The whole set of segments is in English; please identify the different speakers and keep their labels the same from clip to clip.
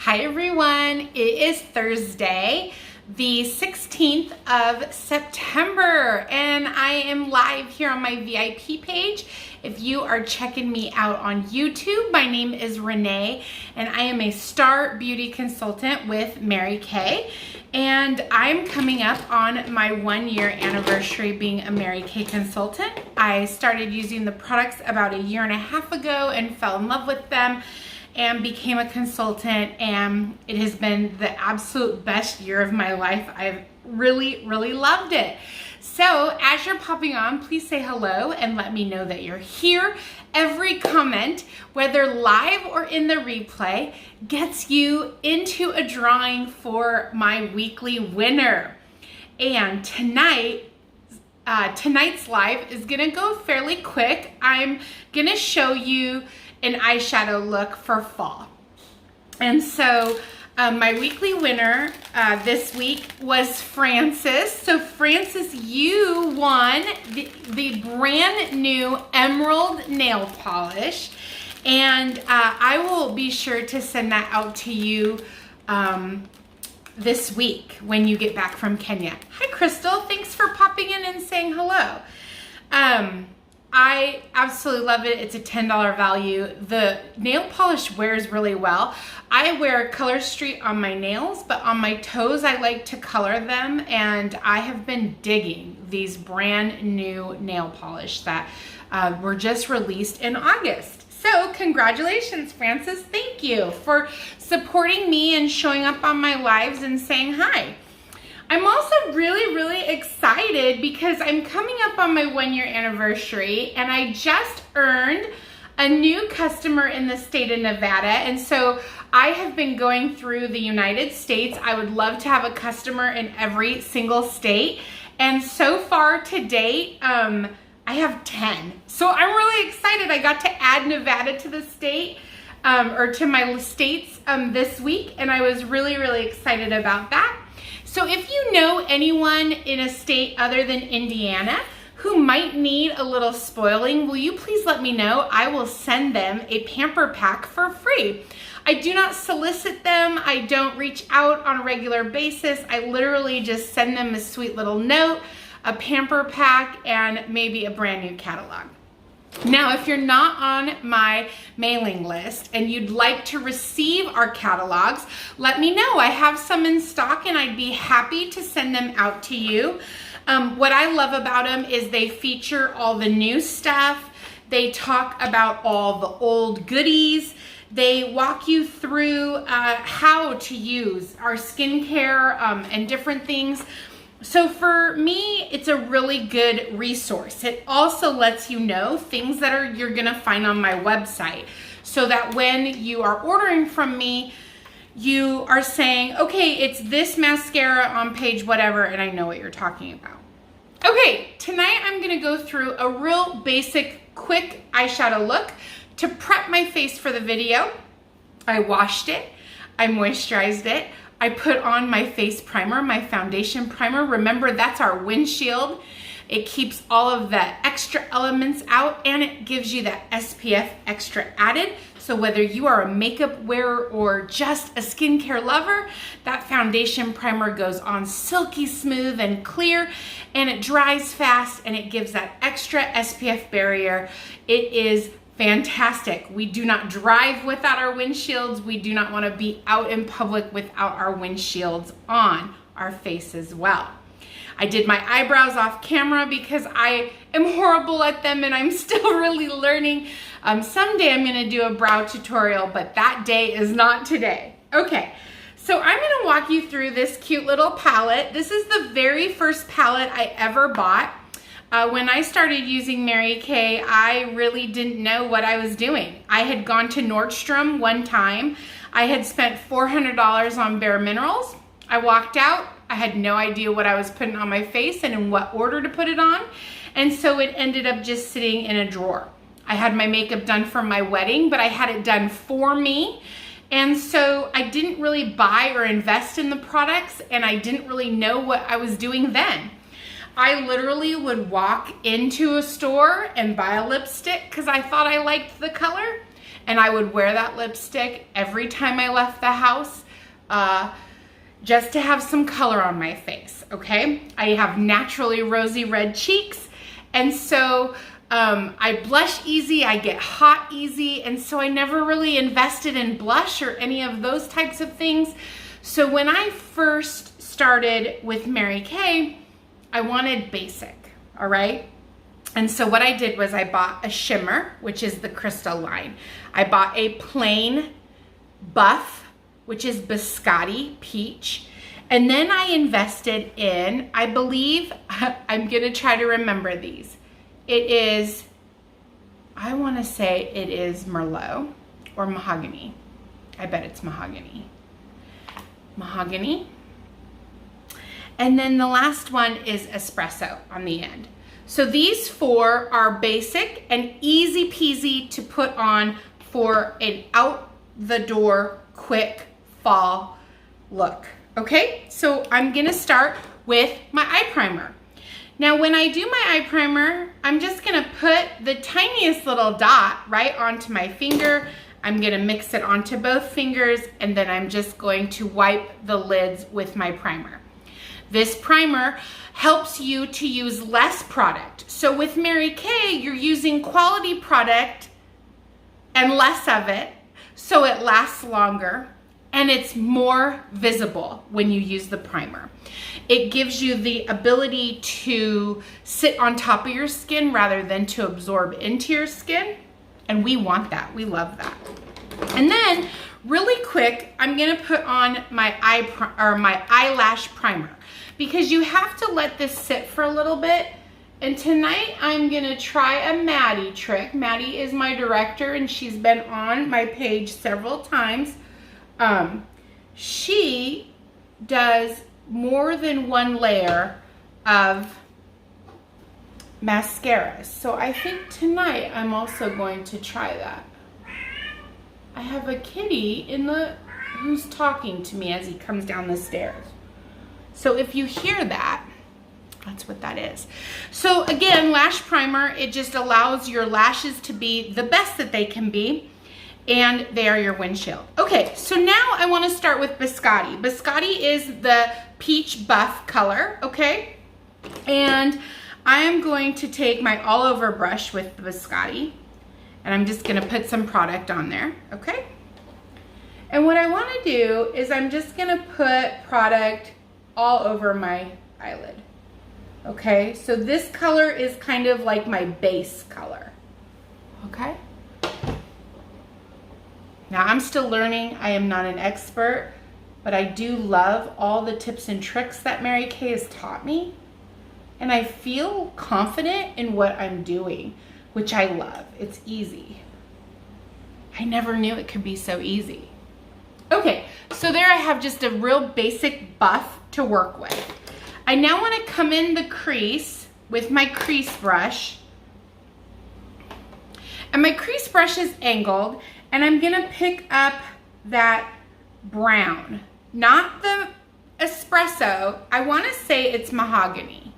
Speaker 1: Hi everyone, it is Thursday, the 16th of September, and I am live here on my VIP page. If you are checking me out on YouTube, my name is Renee, and I am a star beauty consultant with Mary Kay, and I'm coming up on my 1-year anniversary being a Mary Kay consultant. I started using the products about a year and a half ago and fell in love with them and became a consultant, and it has been the absolute best year of my life. I've really loved it. So as you're popping on, please say hello and let me know that you're here. Every comment, whether live or in the replay, gets you into a drawing for my weekly winner. And tonight's live is gonna go fairly quick. I'm gonna show you an eyeshadow look for fall. And so my weekly winner this week was Frances. So Frances, you won the brand new emerald nail polish, and I will be sure to send that out to you this week when you get back from Kenya. Hi Crystal, thanks for popping in and saying hello. I absolutely love it. It's a $10 value. The nail polish wears really well. I wear Color Street on my nails, but on my toes, I like to color them, and I have been digging these brand new nail polish that were just released in August. So congratulations, Frances. Thank you for supporting me and showing up on my lives and saying hi. I'm also really excited because I'm coming up on my 1-year anniversary, and I just earned a new customer in the state of Nevada. And so I have been going through the United States. I would love to have a customer in every single state. And so far to date, I have 10. So I'm really excited. I got to add Nevada to the state, or to my states this week. And I was really excited about that. So if you know anyone in a state other than Indiana who might need a little spoiling, will you please let me know? I will send them a pamper pack for free. I do not solicit them. I don't reach out on a regular basis. I literally just send them a sweet little note, a pamper pack, and maybe a brand new catalog. Now, if you're not on my mailing list and you'd like to receive our catalogs, let me know. I have some in stock and I'd be happy to send them out to you. What I love about them is they feature all the new stuff. They talk about all the old goodies. They walk you through how to use our skincare and different things. So for me, it's a really good resource. It also lets you know things that you're gonna find on my website, so that when you are ordering from me, you are saying, okay, it's this mascara on page whatever, and I know what you're talking about. Okay, tonight I'm gonna go through a real basic, quick eyeshadow look to prep my face for the video. I washed it, I moisturized it, I put on my face primer, my foundation primer. Remember, that's our windshield. It keeps all of the extra elements out, and it gives you that SPF extra added. So whether you are a makeup wearer or just a skincare lover, that foundation primer goes on silky smooth and clear, and it dries fast, and it gives that extra SPF barrier. It is fantastic. We do not drive without our windshields. We do not want to be out in public without our windshields on our face as well. I did my eyebrows off camera because I am horrible at them and I'm still really learning. Someday I'm going to do a brow tutorial, but that day is not today. Okay, so I'm going to walk you through this cute little palette. This is the very first palette I ever bought. When I started using Mary Kay, I really didn't know what I was doing. I had gone to Nordstrom one time. I had spent $400 on Bare Minerals. I walked out. I had no idea what I was putting on my face and in what order to put it on. And so it ended up just sitting in a drawer. I had my makeup done for my wedding, but I had it done for me. And so I didn't really buy or invest in the products, and I didn't really know what I was doing then. I literally would walk into a store and buy a lipstick because I thought I liked the color, and I would wear that lipstick every time I left the house, just to have some color on my face, okay? I have naturally rosy red cheeks, and so I blush easy, I get hot easy, and so I never really invested in blush or any of those types of things. So when I first started with Mary Kay, I wanted basic, all right? And so what I did was I bought a shimmer, which is the Crystalline. I bought a plain buff, which is Biscotti Peach. And then I invested in, I believe, I'm gonna try to remember these. It is, I wanna say it is Merlot or Mahogany. I bet it's Mahogany. Mahogany. And then the last one is Espresso on the end. So these four are basic and easy peasy to put on for an out the door quick fall look. Okay, so I'm gonna start with my eye primer. Now when I do my eye primer, I'm just gonna put the tiniest little dot right onto my finger. I'm gonna mix it onto both fingers, and then I'm just going to wipe the lids with my primer. This primer helps you to use less product. So with Mary Kay, you're using quality product and less of it, so it lasts longer and it's more visible when you use the primer. It gives you the ability to sit on top of your skin rather than to absorb into your skin, and we want that, we love that. And then really quick, I'm gonna put on my eyelash primer, because you have to let this sit for a little bit. And tonight I'm gonna try a Maddie trick. Maddie is my director and she's been on my page several times. She does more than one layer of mascara. So I think tonight I'm also going to try that. I have a kitty who's talking to me as he comes down the stairs. So if you hear that, that's what that is. So again, lash primer, it just allows your lashes to be the best that they can be, and they are your windshield. Okay, so now I wanna start with Biscotti. Biscotti is the peach buff color, okay? And I am going to take my all over brush with the Biscotti, and I'm just gonna put some product on there, okay? And what I wanna do is I'm just gonna put product all over my eyelid. Okay, so this color is kind of like my base color. Okay? Now I'm still learning, I am not an expert, but I do love all the tips and tricks that Mary Kay has taught me. And I feel confident in what I'm doing, which I love. It's easy. I never knew it could be so easy. Okay, so there I have just a real basic buff to work with. I now want to come in the crease with my crease brush. And my crease brush is angled, and I'm gonna pick up that brown, not the espresso. I wanna say it's mahogany.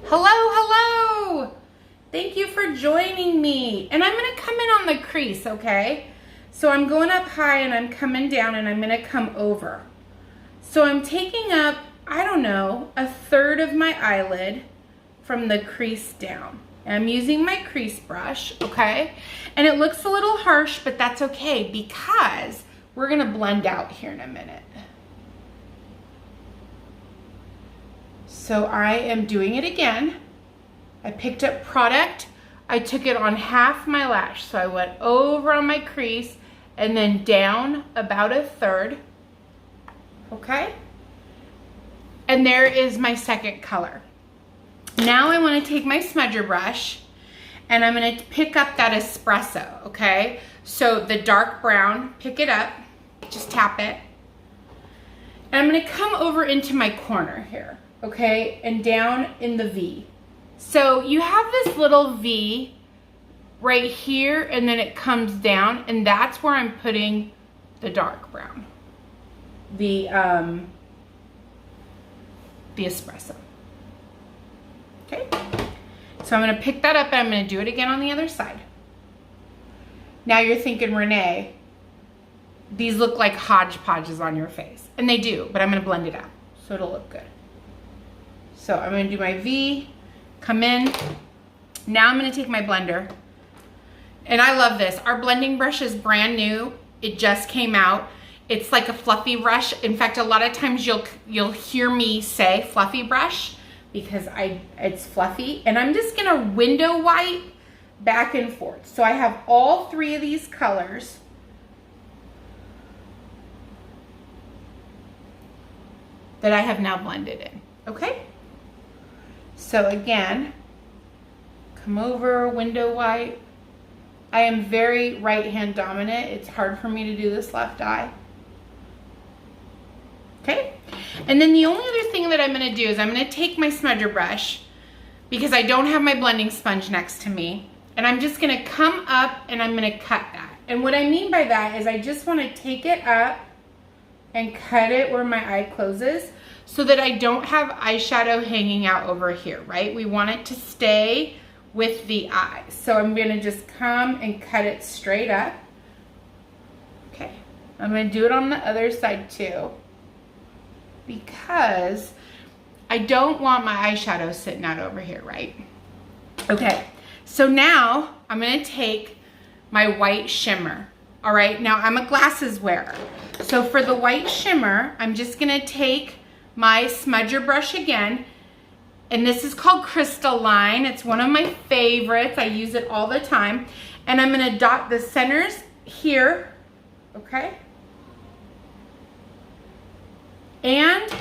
Speaker 1: Hello, hello. Thank you for joining me. And I'm gonna come in on the crease, okay? So I'm going up high and I'm coming down and I'm gonna come over. So I'm taking up, I don't know, a third of my eyelid from the crease down. And I'm using my crease brush, okay? And it looks a little harsh, but that's okay because we're gonna blend out here in a minute. So I am doing it again. I picked up product, I took it on half my lash. So I went over on my crease and then down about a third, okay? And there is my second color. Now I want to take my smudger brush and I'm going to pick up that espresso, okay? So the dark brown, pick it up, just tap it. And I'm going to come over into my corner here, okay? And down in the V. So you have this little V right here and then it comes down, and that's where I'm putting the dark brown. The espresso. Okay, so I'm gonna pick that up and I'm gonna do it again on the other side. Now you're thinking, Renee, these look like hodgepodges on your face. And they do, but I'm gonna blend it out so it'll look good. So I'm gonna do my V, come in. Now I'm gonna take my blender. And I love this. Our blending brush is brand new. It just came out. It's like a fluffy brush. In fact, a lot of times you'll hear me say fluffy brush because it's fluffy. And I'm just gonna window wipe back and forth. So I have all three of these colors. That I have now blended in, okay? So again, come over, window wipe. I am very right hand dominant. It's hard for me to do this left eye. Okay, and then the only other thing that I'm gonna do is I'm gonna take my smudger brush because I don't have my blending sponge next to me, and I'm just gonna come up and I'm gonna cut that. And what I mean by that is I just wanna take it up and cut it where my eye closes so that I don't have eyeshadow hanging out over here, right? We want it to stay with the eye. So I'm gonna just come and cut it straight up. Okay, I'm gonna do it on the other side too because I don't want my eyeshadow sitting out over here, right? Okay, so now I'm gonna take my white shimmer. All right, now I'm a glasses wearer. So for the white shimmer, I'm just gonna take my smudger brush again, and this is called Crystalline. It's one of my favorites. I use it all the time. And I'm gonna dot the centers here, okay? And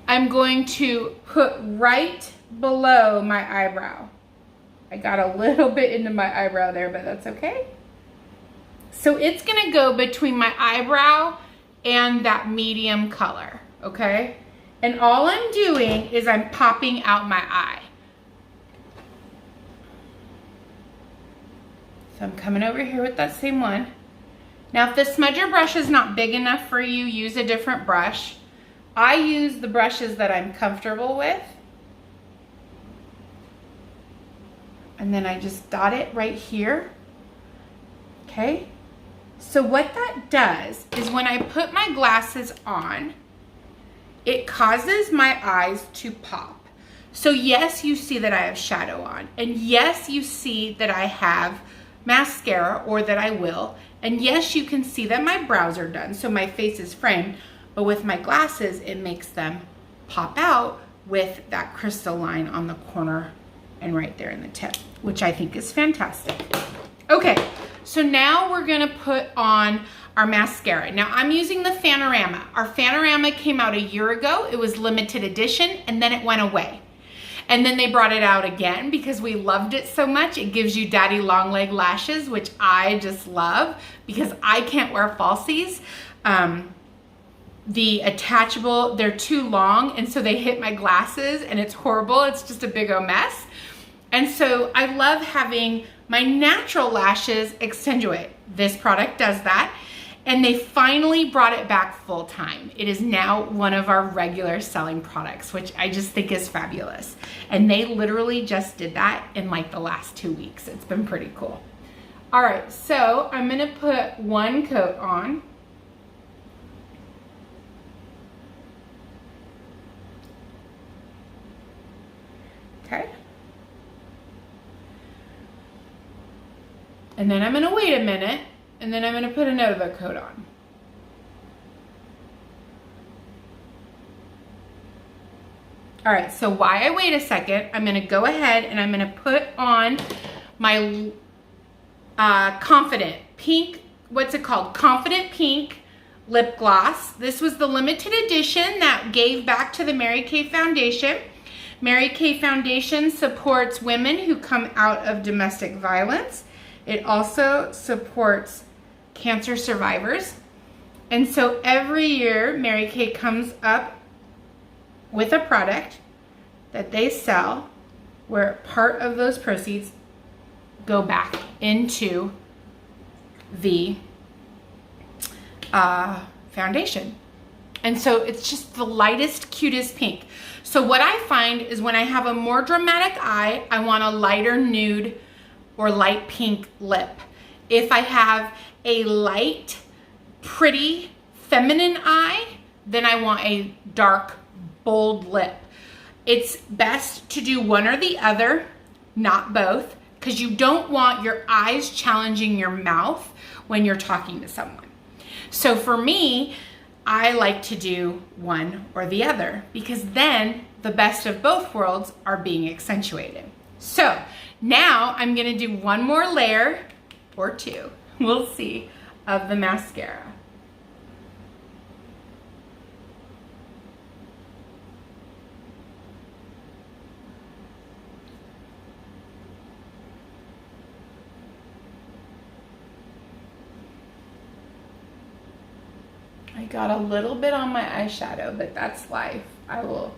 Speaker 1: I'm going to put right below my eyebrow. I got a little bit into my eyebrow there, but that's okay. So it's gonna go between my eyebrow and that medium color, okay? And all I'm doing is I'm popping out my eye. So I'm coming over here with that same one. Now if the smudger brush is not big enough for you, use a different brush. I use the brushes that I'm comfortable with. And then I just dot it right here, okay? So what that does is when I put my glasses on, it causes my eyes to pop. So yes, you see that I have shadow on. And yes, you see that I have mascara, or that I will. And yes, you can see that my brows are done, so my face is framed. But with my glasses, it makes them pop out with that crystalline on the corner and right there in the tip, which I think is fantastic. Okay, so now we're gonna put on our mascara. Now I'm using the Fanorama. Our Fanorama came out a year ago. It was limited edition, and then it went away. And then they brought it out again because we loved it so much. It gives you daddy long leg lashes, which I just love because I can't wear falsies. The attachable, they're too long, and so they hit my glasses and it's horrible. It's just a big old mess. And so I love having my natural lashes accentuate. This product does that. And they finally brought it back full time. It is now one of our regular selling products, which I just think is fabulous. And they literally just did that in like the last 2 weeks. It's been pretty cool. All right, so I'm gonna put one coat on. Okay. And then I'm gonna wait a minute, and then I'm gonna put another coat on. All right, so while I wait a second, I'm gonna go ahead and I'm gonna put on my Confident Pink, what's it called? Confident Pink lip gloss. This was the limited edition that gave back to the Mary Kay Foundation. Mary Kay Foundation supports women who come out of domestic violence. It also supports cancer survivors. And so every year, Mary Kay comes up with a product that they sell where part of those proceeds go back into the foundation. And so it's just the lightest, cutest pink. So what I find is when I have a more dramatic eye, I want a lighter nude or light pink lip. If I have a light, pretty, feminine eye, then I want a dark, bold lip. It's best to do one or the other, not both, because you don't want your eyes challenging your mouth when you're talking to someone. So for me, I like to do one or the other because then the best of both worlds are being accentuated. So now I'm gonna do one more layer or two, we'll see, of the mascara. I got a little bit on my eyeshadow, but that's life. I will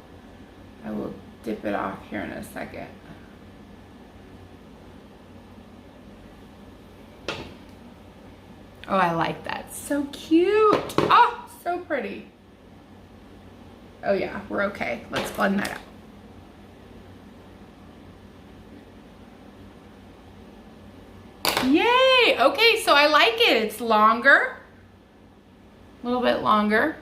Speaker 1: dip it off here in a second. Oh, I like that. So cute. Oh, so pretty. Oh yeah, we're okay. Let's blend that out. Yay! Okay, so I like it. It's longer. A little bit longer.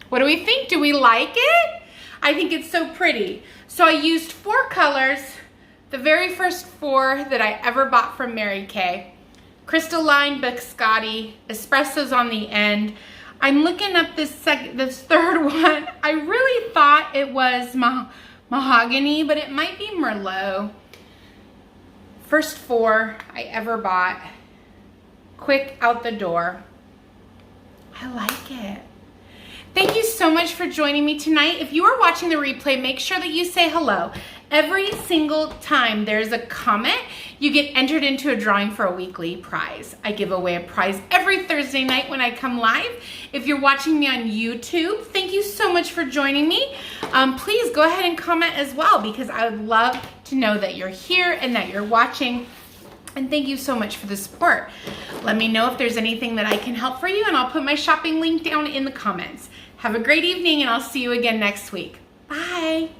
Speaker 1: What do we think? Do we like it? I think it's so pretty. So I used 4 colors, the very first 4 that I ever bought from Mary Kay. Crystalline, Biscotti, Espresso's on the end. I'm looking up this third one. I really thought it was mahogany, but it might be Merlot. First 4 I ever bought. Quick out the door. I like it. Thank you so much for joining me tonight. If you are watching the replay, make sure that you say hello. Every single time there's a comment, you get entered into a drawing for a weekly prize. I give away a prize every Thursday night when I come live. If you're watching me on YouTube, thank you so much for joining me. Please go ahead and comment as well because I would love to know that you're here and that you're watching. And thank you so much for the support. Let me know if there's anything that I can help for you, and I'll put my shopping link down in the comments. Have a great evening, and I'll see you again next week. Bye.